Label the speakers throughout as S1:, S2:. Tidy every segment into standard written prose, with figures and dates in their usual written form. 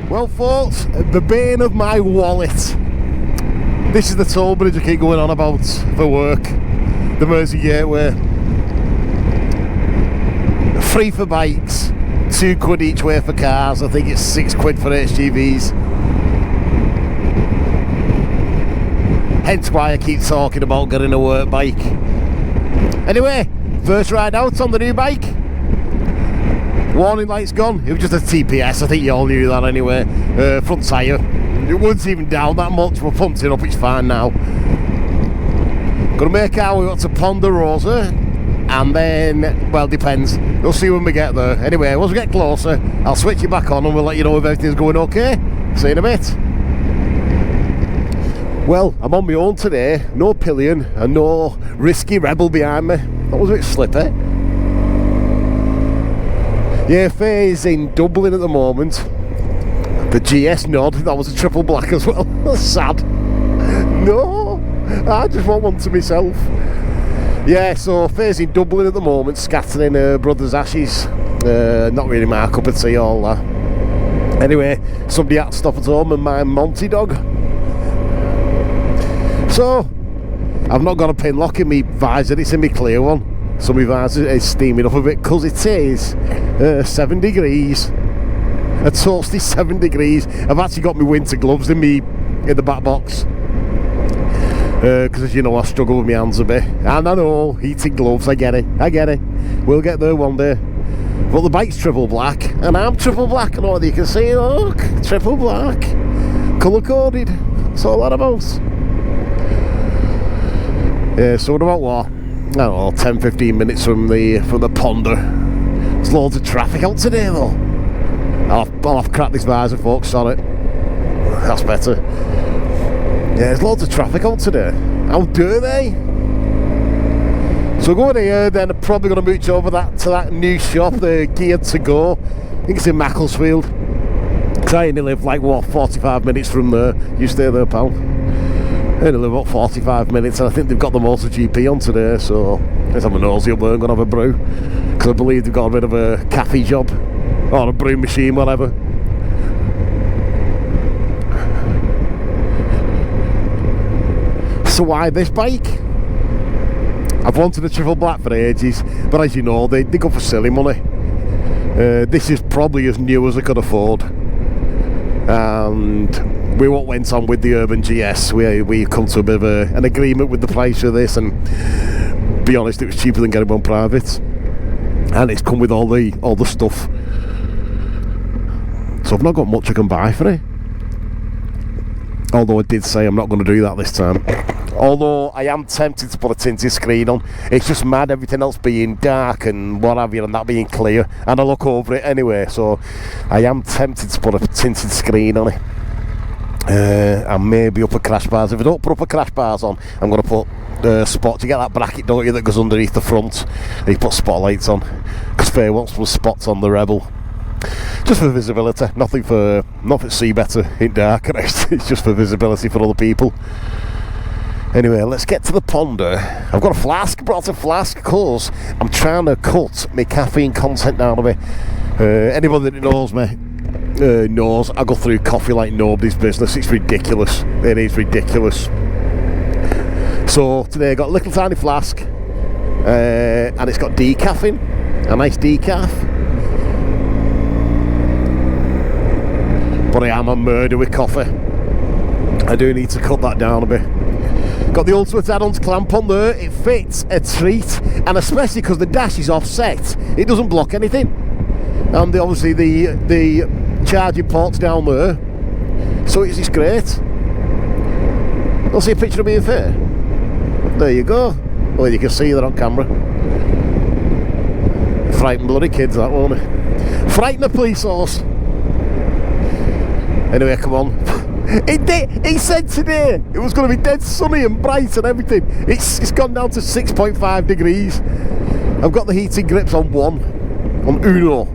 S1: Well folks, the bane of my wallet. This is the toll bridge I keep going on about for work. The Mersey Gateway. Free for bikes, £2 each way for cars. I think it's £6 for HGVs. Hence why I keep talking about getting a work bike. Anyway, first ride out on the new bike. Warning light's gone. It was just a TPS, I think you all knew that anyway. Front tyre. It wasn't even down that much, we're pumped it up, it's fine now. Gonna make our way up to Ponderosa, and then, well, depends. We'll see when we get there. Anyway, once we get closer, I'll switch it back on and we'll let you know if everything's going okay. See you in a bit. Well, I'm on my own today, no pillion and no risky rebel behind me. That was a bit slippy. Yeah, Faye's in Dublin at the moment. The GS nod, that was a triple black as well. That's sad. No, I just want one to myself. Yeah, so Faye's in Dublin at the moment, scattering her brother's ashes. Not really my cup of tea, all that. Anyway, somebody had to stop at home and my Monty dog. So, I've not got a pin lock in my visor, it's in my clear one. So my visor is steaming up a bit because it is 7 degrees. A toasty 7 degrees. I've actually got my winter gloves in the back box. Because as you know, I struggle with my hands a bit. And I know, heated gloves, I get it. We'll get there one day. But the bike's triple black, and I'm triple black. I don't know whether you can see, look, triple black. Colour coded. That's all that about. Yeah, so what about what? I don't know, 10-15 minutes from the Ponder. There's loads of traffic out today though. I'll have to crack this visor, folks, sorry. That's better. Yeah, there's loads of traffic out today. How dare they? So going here, then I'm probably going to mooch over to that new shop, the Geared to Go. I think it's in Macclesfield. Because I only live like, what, 45 minutes from there. You stay there, pal? I only live about 45 minutes, and I think they've got the MotoGP on today, so let's have a nosy up there and go and have a brew. Because I believe they've got a bit of a cafe job. Or a brew machine, whatever. So why this bike? I've wanted a triple black for ages, but as you know, they go for silly money. This is probably as new as I could afford. And we what went on with the Urban GS, we come to a bit of an agreement with the price of this, and be honest, it was cheaper than getting one private. And it's come with all the stuff. So I've not got much I can buy for it. Although I did say I'm not going to do that this time. Although I am tempted to put a tinted screen on. It's just mad, everything else being dark and what have you, and that being clear. And I look over it anyway, so I am tempted to put a tinted screen on it. And maybe upper crash bars. If I don't put upper crash bars on, I'm going to put spots. You get that bracket, don't you, that goes underneath the front. And you put spotlights on. Because Faye wants to put spots on the Rebel. Just for visibility, nothing to see better in dark. It's just for visibility for other people. Anyway, let's get to the Ponder. I've got a flask, brought a flask, because I'm trying to cut my caffeine content down a bit. Anybody that knows me knows I go through coffee like nobody's business. It's ridiculous. It is ridiculous. So today I got a little tiny flask, and it's got decaf in, a nice decaf. But I am a murder with coffee. I do need to cut that down a bit. Got the Ultimate add-ons clamp on there. It fits a treat, and especially because the dash is offset, it doesn't block anything. And obviously the charging port's down there, so it's great. I'll see a picture of me and Faye. There you go. Well, you can see that on camera. Frightened bloody kids, that, won't it? Frighten the police horse. Anyway, come on. He said today it was going to be dead sunny and bright and everything. It's gone down to 6.5 degrees. I've got the heating grips on Uno.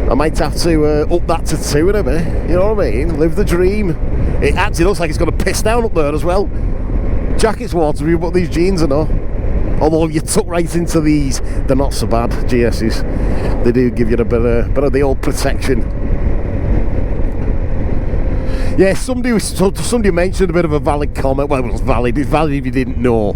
S1: I might have to up that to 2 in a bit. You know what I mean? Live the dream. It actually looks like it's going to piss down up there as well. Jacket's watery, but these jeans are not. Although you tuck right into these, they're not so bad, GS's. They do give you a bit of the old protection. Yeah, somebody mentioned a bit of a valid comment. Well, it was valid. It's valid if you didn't know.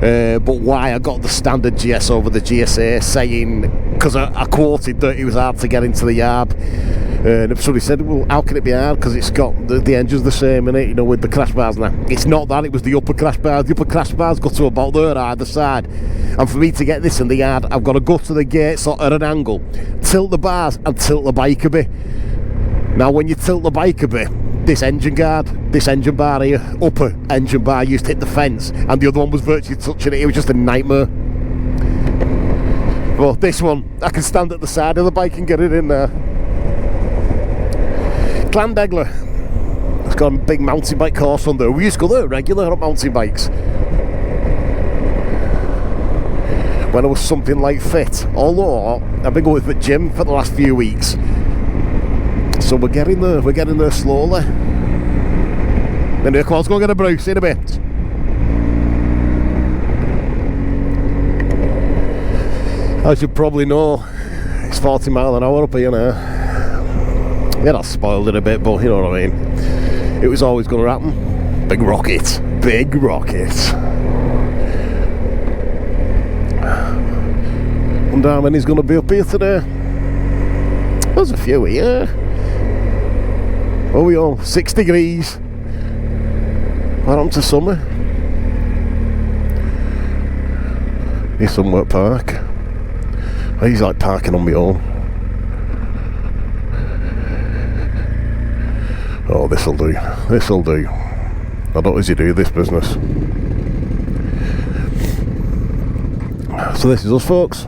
S1: But why I got the standard GS over the GSA, saying, because I quoted that it was hard to get into the yard. And somebody said, well, how can it be hard? Because it's got the engine's the same in it, you know, with the crash bars now. It's not that, it was the upper crash bars. The upper crash bars got to about there either side. And for me to get this in the yard, I've got to go to the gate sort of at an angle, tilt the bars and tilt the bike a bit. Now, when you tilt the bike a bit, this engine bar here, upper engine bar, used to hit the fence, and the other one was virtually touching it. It was just a nightmare. Well, this one, I can stand at the side of the bike and get it in there. Clandegler. It's got a big mountain bike course on there. We used to go there regular on mountain bikes when I was something like fit. Although I've been going to the gym for the last few weeks, so we're getting there slowly. Anyway, come on, let's go get a Bruce in a bit. As you probably know, it's 40 mile an hour up here now. Yeah, that spoiled it a bit, but you know what I mean. It was always going to happen. Big rocket. Big rocket. Wonder how many's going to be up here today. There's a few here. Oh, we all 6 degrees. What happened to summer? Here's somewhere to park. He's like parking on my own. Oh, this'll do. This'll do. I don't usually do this business. So this is us, folks.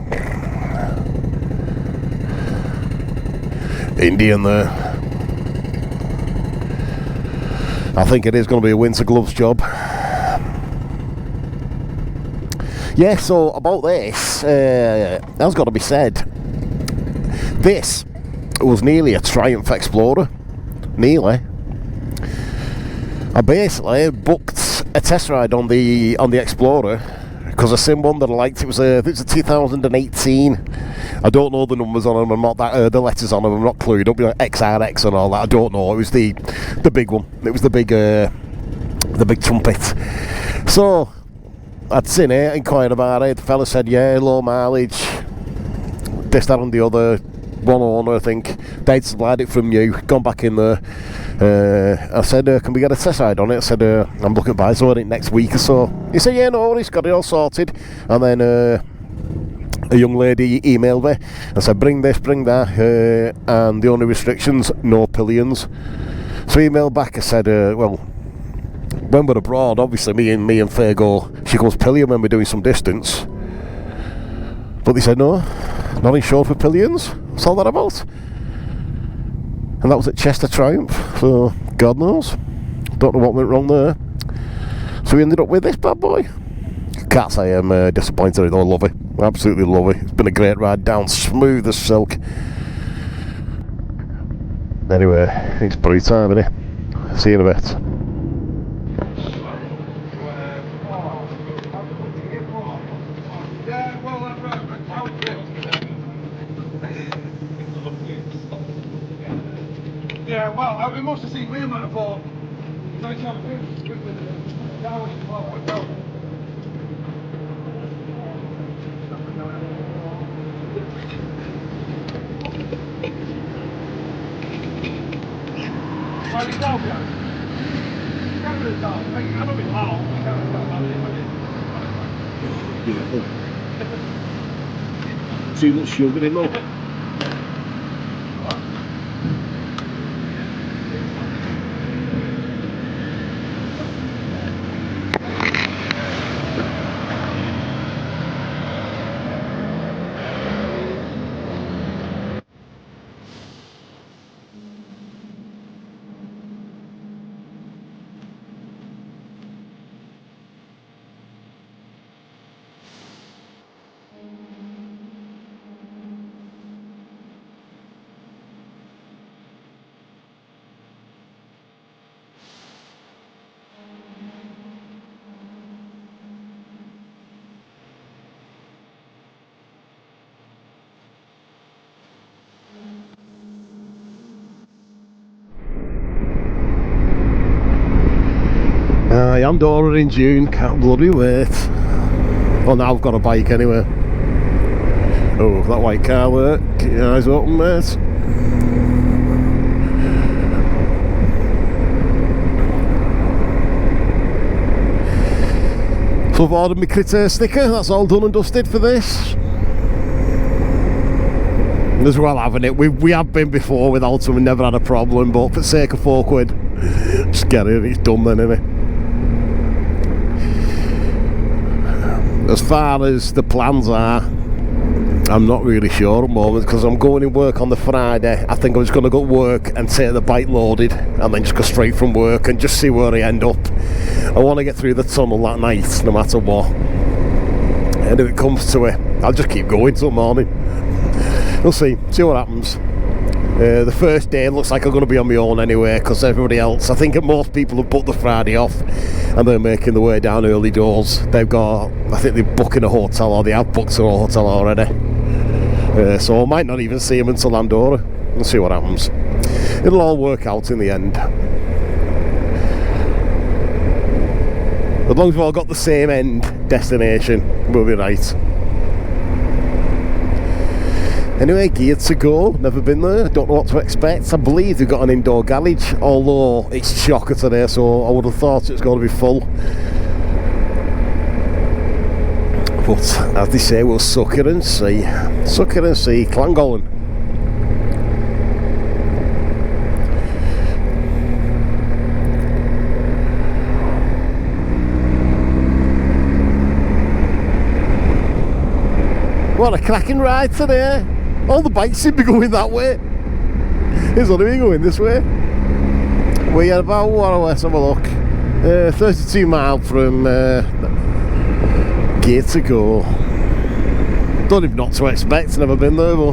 S1: Indian there. I think it is going to be a winter gloves job. Yeah, so about this, that's got to be said. This was nearly a Triumph Explorer. Nearly. I basically booked a test ride on the Explorer because I seen one that I liked. It was a 2018. I don't know the numbers on them. I'm not that the letters on them. I'm not clued up. You know, XRX and all that. I don't know. It was the big one. It was the big trumpet. So I'd seen it, inquired about it. The fella said, yeah, low mileage. This, that, and the other. One owner, I think. They'd supplied it from you. Gone back in there. I said, can we get a test ride on it? I said, I'm looking to buy some on it next week or so. He said, yeah, no worries, got it all sorted. And then a young lady emailed me and said, bring this, bring that, and the only restrictions, no pillions. So I emailed back. I said, well, when we're abroad, obviously me and Faye she goes pillion when we're doing some distance. But they said, no, not insured for pillions. What's all that about? And that was at Chester Triumph, so God knows. Don't know what went wrong there. So we ended up with this bad boy. Can't say I'm disappointed, though. I love it. Absolutely love it. It's been a great ride down, smooth as silk. Anyway, it's brew time, isn't it? See you in a bit.
S2: Yeah, well, we must have seen me in that before. Nice to have a good with it. Down and halfway down. Why did you go, guys? Can't really tell. I know it's loud, but I can't really tell about it.
S1: Too much sugar in there. Aye, Andorra in June, can't bloody wait. Well, now I've got a bike anyway. Oh, that white car work. Keep your eyes open, mate. So I've ordered my critter sticker, that's all done and dusted for this. As well having it, we have been before without them and never had a problem, but for the sake of £4, just get it, it's done then, innit? As far as the plans are, I'm not really sure at the moment because I'm going in work on the Friday. I think I'm just going to go to work and take the bike loaded and then just go straight from work and just see where I end up. I want to get through the tunnel that night no matter what, and if it comes to it, I'll just keep going till morning. We'll see what happens. The first day looks like I'm going to be on my own anyway because everybody else, I think most people have booked the Friday off and they're making the way down early doors. They've got, I think they're booking a hotel or they have booked a hotel already. So I might not even see them until Andorra. We'll see what happens. It'll all work out in the end. As long as we've all got the same end destination, we'll be right. Anyway, geared to go. Never been there. Don't know what to expect. I believe they've got an indoor garage, although it's chocker today, so I would have thought it's going to be full. But as they say, we'll suck it and see. Suck it and see. Llangollen. What a cracking ride today. All the bikes seem to be going that way. It's only going this way. We are about, let's have a look, 32 miles from Gear to Go. Don't even know what to expect, never been there, but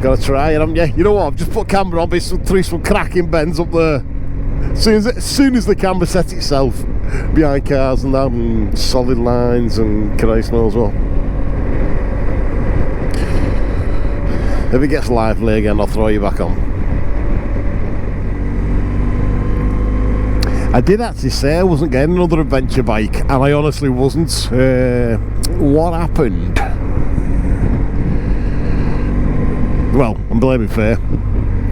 S1: gotta try it, haven't you? You know what, I've just put camera on through some cracking bends up there. As soon as the camera sets itself behind cars and that, and solid lines and Christ knows what. If it gets lively again, I'll throw you back on. I did actually say I wasn't getting another adventure bike, and I honestly wasn't. What happened? Well, I'm blaming Fair.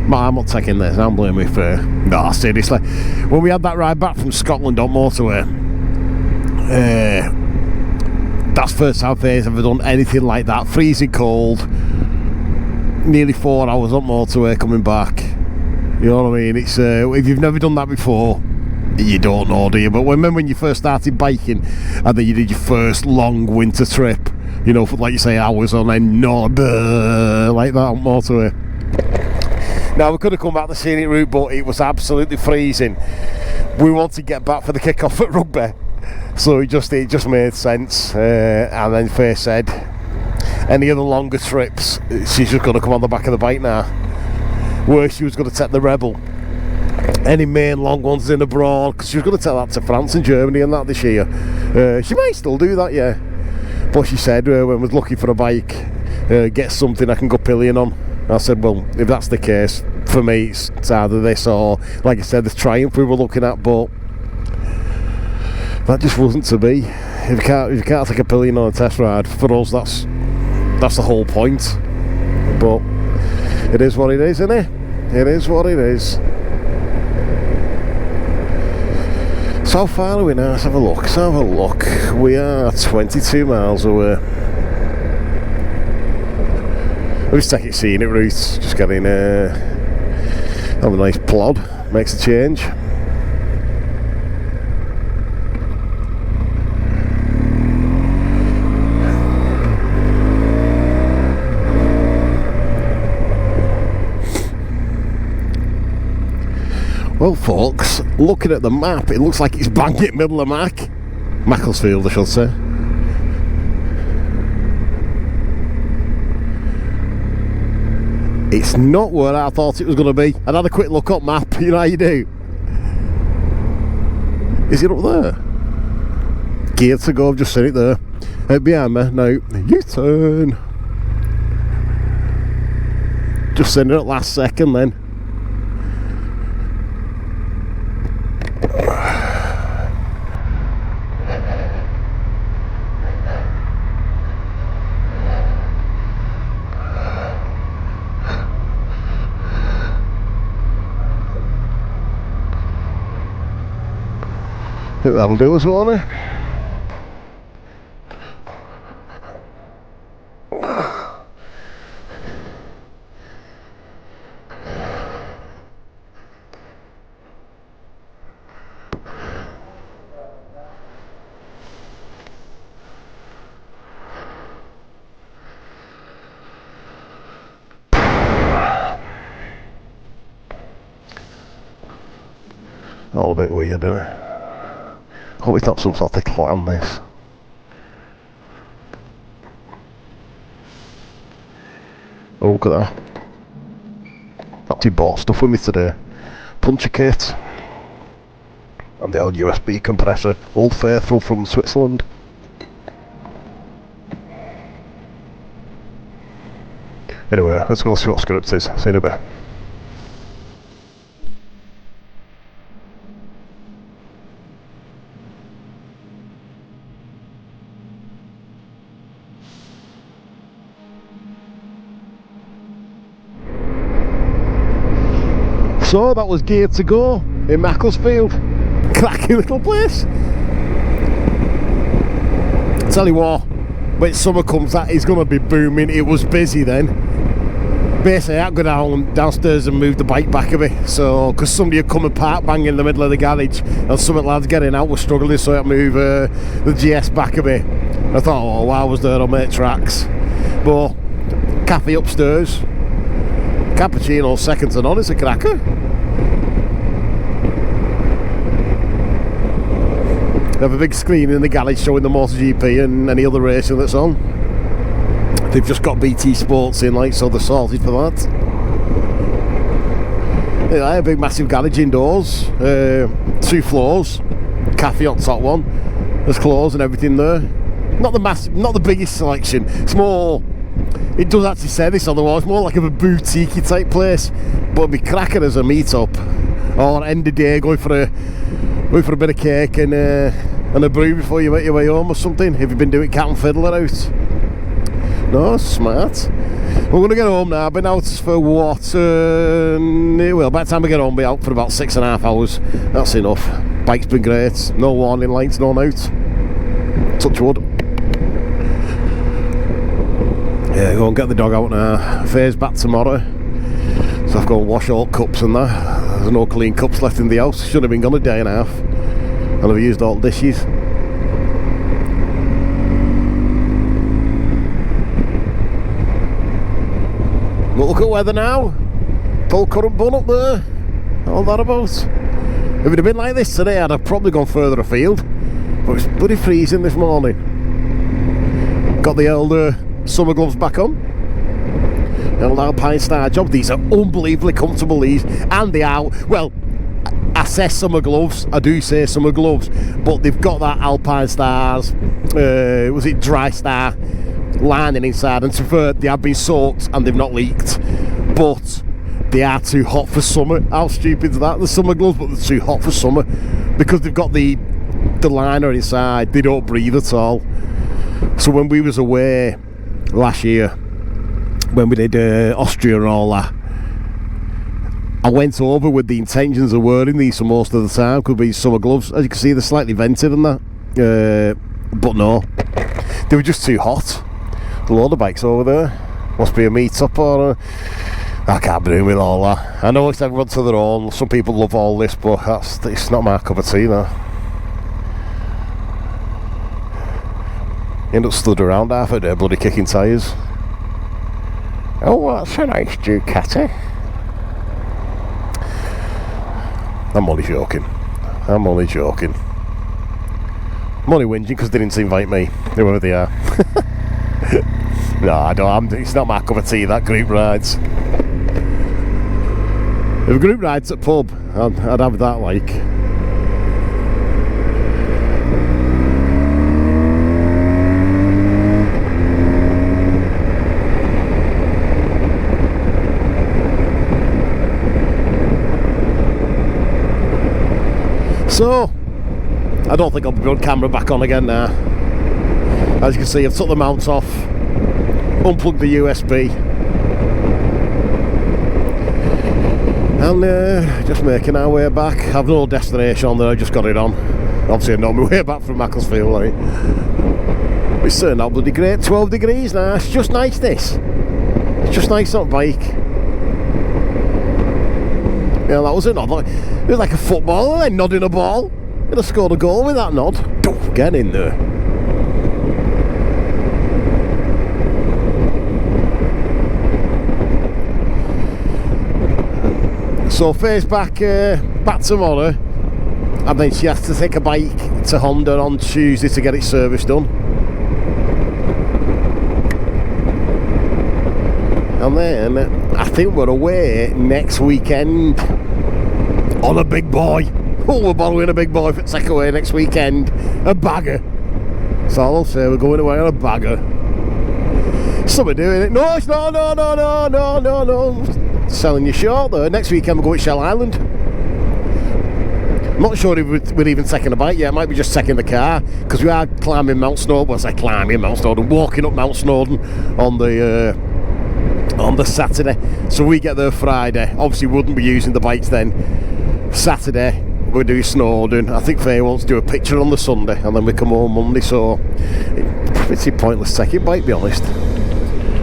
S1: I'm not taking this, I'm blaming Fair. No, seriously. When we had that ride back from Scotland on motorway, that's the first time Fair's ever done anything like that. Freezing cold, nearly 4 hours on motorway coming back. You know what I mean? It's if you've never done that before, you don't know, do you? But remember when you first started biking and then you did your first long winter trip, you know, for like you say hours on end, like that on motorway. Now we could have come back the scenic route, but it was absolutely freezing. We wanted to get back for the kick-off at rugby, so it just made sense. And then Faye said, any other longer trips, she's just going to come on the back of the bike now. Where she was going to take the Rebel. Any main long ones in abroad, because she was going to take that to France and Germany and that this year. She might still do that, yeah. But she said when I was looking for a bike, get something I can go pillion on. I said, well, if that's the case, for me it's either this or, like I said, the Triumph we were looking at, but that just wasn't to be. If you can't take a pillion on a test ride, for us that's the whole point. But it is what it is, isn't it? It is what it is. So how far are we now? Let's have a look. We are 22 miles away. We'll just take it scenic routes, just getting have a nice plod, makes a change. Well folks, looking at the map, it looks like it's bang in the middle of Macclesfield, I should say. It's not where I thought it was going to be. I had a quick look up map, you know how you do. Is it up there? Geared to Go, I've just seen it there. Behind me, now, U-turn. Just seen it at last second then. think that'll do us, won't it? All a bit weird, isn't it? Hope it's not some sort of clown, this. Oh, look at that. Actually bought stuff with me today. Puncher kit. And the old USB compressor. Old Faithful from Switzerland. Anyway, let's go see what script is. See you in a bit. So that was Geared to Go in Macclesfield. Cracking little place. Tell you what, when summer comes, that is going to be booming. It was busy then. Basically, I had to go downstairs and move the bike back a bit. So, because somebody had come and park bang in the middle of the garage, and some lads getting out were struggling, so I had to move the GS back a bit. I thought, oh, while I was there, I'll make tracks. But cafe upstairs. Cappuccino second to none, it's a cracker. They have a big screen in the garage showing the MotoGP and any other racing that's on. They've just got BT Sports in, like, so they're sorted for that. Yeah, a big massive garage indoors, 2 floors, cafe on top one. There's clothes and everything there. Not the biggest selection. It's more. It does actually say this on the wall. It's more like a boutique type place, but it'd be cracking as a meet-up or end of day going for a bit of cake and a brew before you make your way home or something. If you've been doing cat and fiddler out. No, smart. We're going to get home now. I've been out for what? Well, by the time I get home, I'll be out for about 6.5 hours. That's enough. Bike's been great. No warning lights, no notes. Touch wood. Yeah, go and get the dog out now. Fair's back tomorrow. So I've got to wash all cups and that. There's no clean cups left in the house. Should have been gone a day and a half. And I've used all the dishes. But look at weather now. Full current bun up there. All that about. If it had been like this today, I'd have probably gone further afield. But it's bloody freezing this morning. Got the old summer gloves back on. The old Alpine Star job. These are unbelievably comfortable, these. And they are, well, I say summer gloves. I do say summer gloves. But they've got that Alpine Stars, was it Dry Star lining inside. And to be fair, they have been soaked and they've not leaked. But they are too hot for summer. How stupid is that? The summer gloves, but they're too hot for summer. Because they've got the liner inside. They don't breathe at all. So when we was away last year, when we did Austria and all that, I went over with the intentions of wearing these for most of the time. Could be summer gloves. As you can see, they're slightly vented and that. But no, they were just too hot. A load of bikes over there. Must be a meet-up or I can't be doing with all that. I know it's everyone to their own. Some people love all this, but it's not my cup of tea, that. End up stood around half a day bloody kicking tyres. Oh, that's a nice Ducati. I'm only joking. I'm only whinging because they didn't invite me, whoever they are. No, I don't. It's not my cup of tea, that group rides. If a group rides at pub, I'd have that, like. So, I don't think I'll put camera back on again now. As you can see, I've took the mount off, unplugged the USB, and just making our way back. I've no destination on there, I just got it on. Obviously I know my way back from Macclesfield, like. It's turned out bloody great. 12 degrees now. It's just nice, this. It's just nice on bike. Yeah, that was it. It was like a football, and then nodding a ball. Could have scored a goal with that nod. Get in there. So Faye's back tomorrow, and then she has to take a bike to Honda on Tuesday to get it service done. And then I think we're away next weekend on a big boy. Oh, we're borrowing a big boy for take away next weekend. A bagger. So I'll say we're going away on a bagger. Somebody doing it. No, it's no. Selling you short though. Next weekend we're going to Shell Island. I'm not sure if we're even taking a bike yet. It might be just taking the car, because we are climbing Mount Snowdon. Well, I say climbing Mount Snowdon, walking up Mount Snowdon on the Saturday. So we get there Friday. Obviously, we wouldn't be using the bikes then. Saturday we'll do Snowdon. I think Faye wants to do a picture on the Sunday, and then we come home Monday. So it's pretty pointless taking bike, to be honest.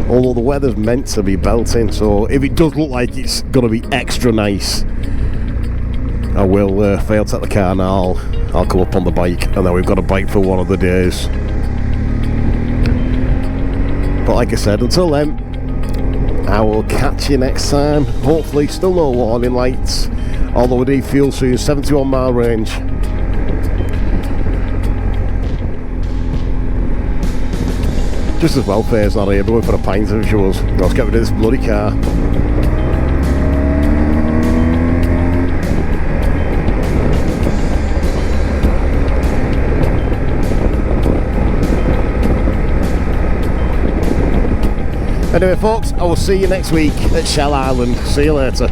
S1: Although the weather's meant to be belting, so if it does look like it's going to be extra nice, I will fail to take the car now. I'll come up on the bike, and then we've got a bike for one of the days. But like I said, until then, I will catch you next time. Hopefully still no warning lights, although we need fuel soon. 71 mile range. Just as well Faye's not here, going for a pint if she was. Let's get rid of this bloody car. Anyway folks, I will see you next week at Shell Island. See you later.